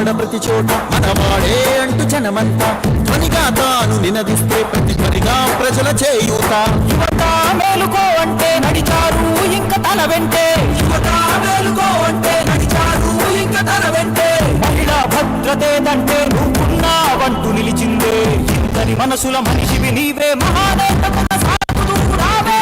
వాడ ప్రతి చోట మనవాడే అంటూ జనమంతా ధ్వనిగా తాను నినదిస్తే ప్రతి ధ్వనిగా ప్రజల చేయూత. యువత మేలుకో అంటే నడిచారు ఇంక తన వెంటే, యువత మేలుకో అంటే నడిచారు ఇంక తన వెంటే. మహిళా భద్రతేదంటే నువ్వున్నావంటూ నిలిచిందే, ఇంతని మనసుల మనిషివి నీవే, మహానేత కొనసాగుతూ రావే.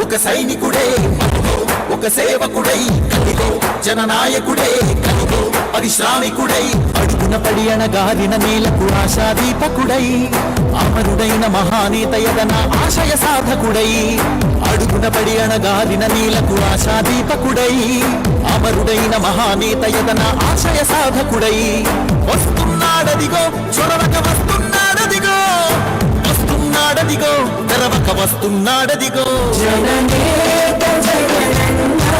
ఒక సైనికుడే ఒక సేవకుడై కదిలో జననాయకుడే కదిలో పరిశ్రామికుడై అడుగున పడి అణగారిన నేలకు ఆశాదీపకుడై అమరుడైన మహానేత యదన ఆశయ సాధకుడై అడుగున పడి అణగారిన నేలకు ఆశాదీపకుడై అమరుడైన మహానేత యదన ఆశయ సాధకుడై వస్తున్నాడదిగో చొరవక వస్తున్నాడదిగో వస్తున్నాడదిగో తెరవక వస్తున్నాడదిగో జననేత జగనన్నా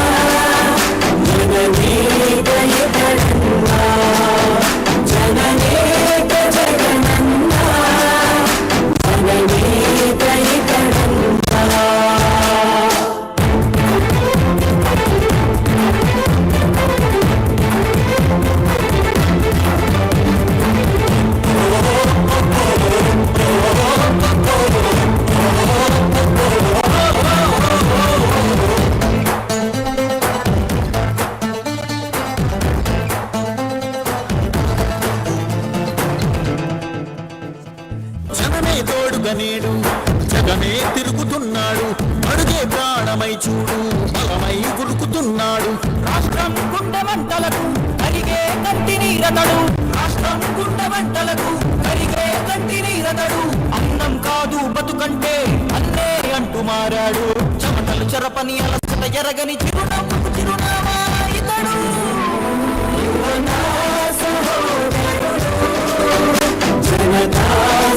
జననేత ఇతరన్నా జననేత జగనన్నా జననేత ఇతరన్నా. జనమే తోడుగా నేడు జగమే తిరుగుతున్నాడు, అడుగే ప్రాణమై చూడు బలమై గురుకుతున్నాడు. రాష్ట్రం గుండె మంటలకు కరిగే కంటి నీరతడు, రాష్ట్రం గుండె మంటలకు కరిగే కంటి నీరతడు. అన్నం కాదు బతుకంటే అన్నే అంటూ మారాడు, చెమటలు చెరపని అలసట ఎరగని చిరునవ్వు చిరునామా ఇతడు. యువతా సహోదరుడు జనతా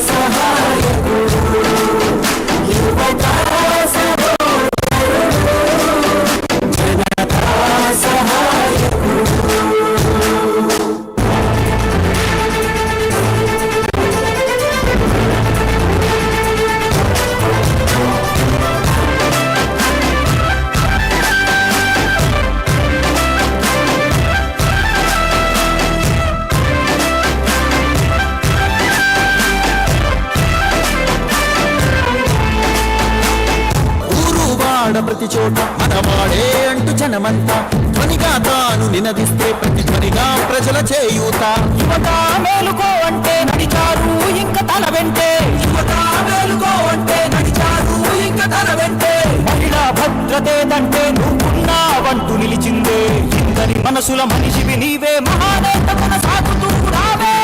సహాయకుడు, యువతా సహోదరుడు జనతా సహాయకుడు. ప్రతి చోట మనవాడే అంటూ జనమంతా ధ్వనిగా తాను నినదిస్తే ప్రతి ధ్వనిగా ప్రజల చేయూత. యువత మేలుకో అంటే నడిచారు ఇంక తన వెంటే, యువత మేలుకో అంటే నడిచారు ఇంక తన వెంటే. మహిళా భద్రతేదంటే నువ్వున్నావంటూ నిలిచిందే, ఇంతని మనసుల మనిషివి నీవే, మహానేత కొనసాగుతూ రావే.